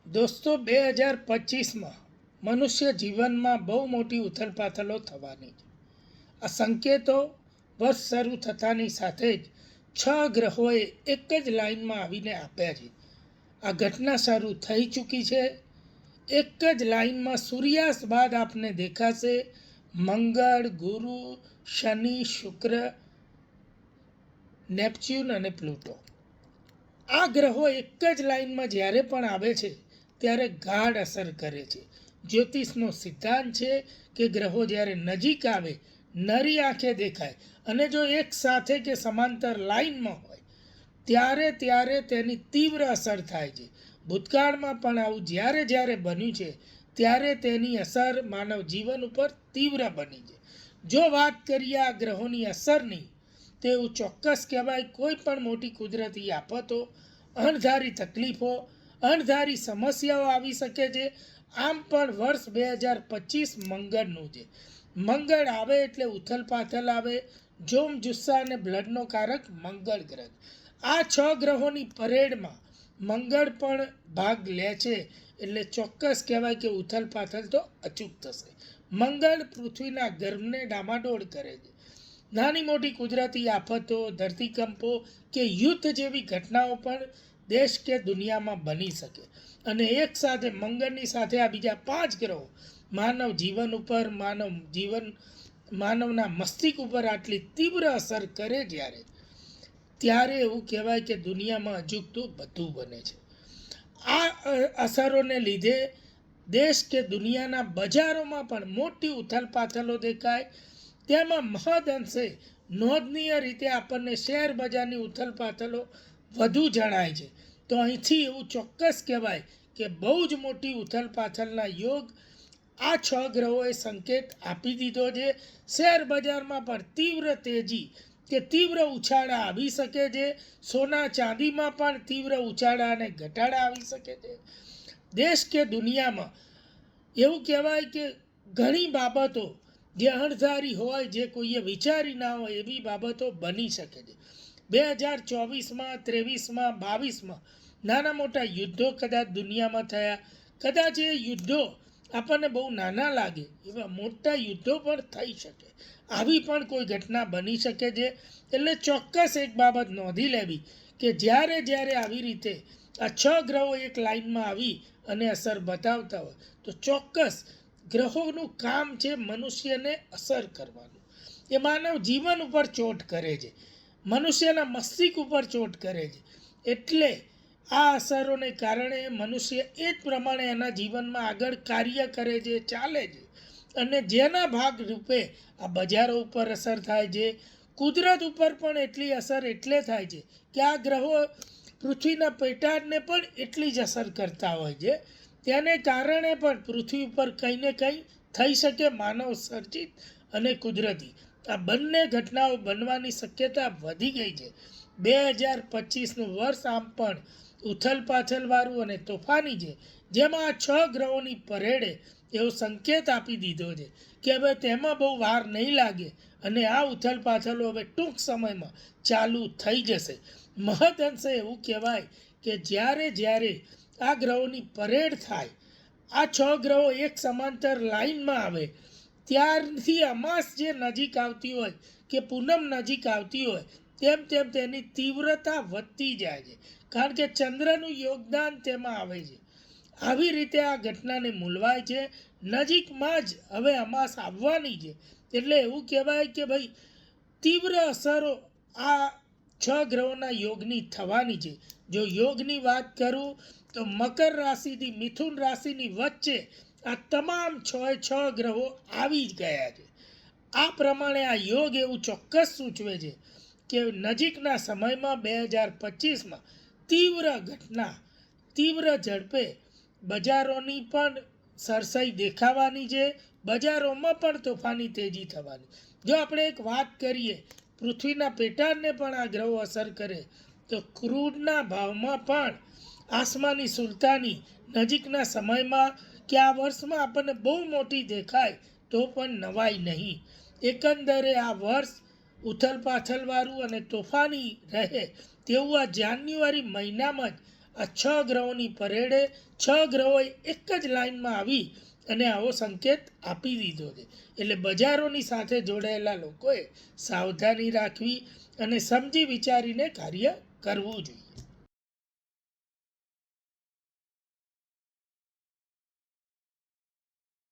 દોસ્તો 2025માં મનુષ્ય જીવનમાં બહુ મોટી ઉથલપાથલો થવાની છે. આ સંકેતો વર્ષ શરૂ થતાની સાથે જ 6 ગ્રહોએ એક જ લાઇનમાં આવીને આપ્યા છે. આ ઘટના શરૂ થઈ ચૂકી છે. એક જ લાઇનમાં સૂર્યાસ્ત બાદ આપને દેખાશે મંગળ, ગુરુ, શનિ, શુક્ર, નેપચ્યુન અને પ્લુટો. આ ગ્રહો એક જ લાઇનમાં જ્યારે પણ આવે છે ત્યારે ગાઢ અસર કરે છે. જ્યોતિષનો સિદ્ધાંત છે કે ગ્રહો જ્યારે નજીક આવે, નરી આંખે દેખાય અને જો એક સાથે કે સમાંતર લાઇનમાં હોય ત્યારે તેની તીવ્ર અસર થાય છે. ભૂતકાળમાં પણ આવું જ્યારે જ્યારે બન્યું છે ત્યારે તેની અસર માનવ જીવન ઉપર તીવ્ર બની છે. જો વાત કરીએ આ ગ્રહોની અસરની, તો એવું ચોક્કસ કહેવાય કોઈ પણ મોટી કુદરતી આફતો, અણધારી તકલીફો, અણધારી સમસ્યાઓ આવી શકે છે. આમ પણ વર્ષ 2025 મંગળનું છે. મંગળ આવે એટલે ઉથલપાથલ આવે, જોમ જુસ્સા અને બ્લડનો કારક મંગળ ગ્રહ. આ 6 ગ્રહોની પરેડમાં મંગળ પણ ભાગ લે છે એટલે ચોક્કસ કહેવાય કે ઉથલપાથલ તો અચૂક થશે. મંગળ પૃથ્વીના ગર્ભને ડામાડોળ કરે છે. નાની મોટી કુદરતી આફતો, ધરતીકંપો કે યુદ્ધ જેવી ઘટનાઓ પણ દેશ કે દુનિયામાં બની શકે. અને એક સાથે મંગળની સાથે આ બીજા 5 ગ્રહો માનવ જીવન ઉપર, માનવના મસ્તિષ્ક ઉપર આટલી તીવ્ર અસર કરે ત્યારે એવું કહેવાય કે દુનિયામાં અજુગતું બધું બને છે. આ અસરોને લીધે દેશ કે દુનિયાના બજારોમાં પણ મોટી ઉથલપાથલો દેખાય. તેમાં મહદ અંશે નોંધનીય રીતે આપણને શેર બજારની ઉથલપાથલો વધુ જણાય છે. તો અહીંથી એવું ચોક્કસ કહેવાય કે બહુ જ મોટી ઉથલપાથલના યોગ આ 6 ગ્રહોએ સંકેત આપી દીધો છે. શેર બજારમાં પણ તીવ્ર તેજી કે તીવ્ર ઉછાળા આવી શકે છે. સોના ચાંદીમાં પણ તીવ્ર ઉછાળા અને ઘટાડા આવી શકે છે. દેશ કે દુનિયામાં એવું કહેવાય કે ઘણી બાબતો જે અણધારી હોય, જે કોઈએ વિચારી ના હોય એવી બાબતો બની શકે છે. 2024માં, 23માં, 22માં નાના મોટા યુદ્ધો કદાચ દુનિયામાં થયા. કદાચ એ યુદ્ધો આપણને બહુ નાના લાગે એવા મોટા યુદ્ધો પણ થઈ શકે. આવી પણ કોઈ ઘટના બની શકે છે. એટલે ચોક્કસ એક બાબત નોંધી લેવી કે જ્યારે આવી રીતે આ 6 ગ્રહો એક લાઇનમાં આવી અને અસર બતાવતા હોય તો ચોક્કસ ગ્રહોનું કામ છે મનુષ્યને અસર કરવાનું. એ માનવ જીવન ઉપર ચોટ કરે છે, મનુષ્યના મસ્તિષ્ક ઉપર ચોટ કરે છે. એટલે આ અસરોને કારણે મનુષ્ય એ જ પ્રમાણે એના જીવનમાં આગળ કાર્ય કરે છે, ચાલે છે. અને જેના ભાગ રૂપે આ બજારો ઉપર અસર થાય છે. કુદરત ઉપર પણ એટલી અસર એટલે થાય છે કે આ ગ્રહો પૃથ્વીના પેટાળને પણ એટલી જ અસર કરતા હોય છે. તેને કારણે પણ પૃથ્વી ઉપર કંઈ ને કંઈ થઈ શકે, માનવ સર્જિત અને કુદરતી. આ બંને ઘટનાઓ બનવાની શક્યતા વધી ગઈ છે. 2025નું વર્ષ આમ પણ ઉથલપાથલવાળું અને તોફાની છે, જેમાં આ 6 ગ્રહોની પરેડે એવો સંકેત આપી દીધો છે કે હવે તેમાં બહુ વાર નહીં લાગે અને આ ઉથલપાથલો હવે ટૂંક સમયમાં ચાલુ થઈ જશે. મહદ અંશે એવું કહેવાય કે જ્યારે આ ગ્રહોની પરેડ થાય, આ 6 ગ્રહો એક સમાંતર લાઇનમાં આવે ત્યારથી અમાસ જે નજીક આવતી હોય કે પૂનમ નજીક આવતી હોય તેમ તેની તીવ્રતા વધતી જાય છે. કારણ કે ચંદ્રનું યોગદાન તેમાં આવે છે. આવી રીતે આ ઘટનાને મૂલવાય છે. નજીકમાં જ હવે અમાસ આવવાની છે. એટલે એવું કહેવાય કે ભાઈ તીવ્ર અસરો આ 6 ગ્રહોના યોગની થવાની છે. જો યોગની વાત કરું તો મકર રાશિથી મિથુન રાશિની વચ્ચે આ તમામ 6 ગ્રહો આવી જ ગયા છે. આ પ્રમાણે આ યોગ એવું ચોક્કસ સૂચવે છે કે નજીકના સમયમાં 2025માં તીવ્ર ઝડપે બજારોની પણ સરસાઈ દેખાવાની છે. બજારોમાં પણ તોફાની તેજી થવાની. જો આપણે એક વાત કરીએ પૃથ્વીના પેટાળને પણ આ ગ્રહો અસર કરે તો ક્રૂડના ભાવમાં પણ આસમાની સુલતાની નજીકના સમયમાં કે આ વર્ષમાં આપણને બહુ મોટી દેખાય તો પણ નવાઈ નહીં. એકંદરે આ વર્ષ ઉથલપાથલવાળું અને તોફાની રહે તેવું આ જાન્યુઆરી મહિનામાં જ આ 6 ગ્રહોની પરેડે 6 ગ્રહોએ એક જ લાઇનમાં આવી અને આવો સંકેત આપી દીધો છે. એટલે બજારોની સાથે જોડાયેલા લોકોએ સાવધાની રાખવી અને સમજી વિચારીને કાર્ય કરવું જોઈએ.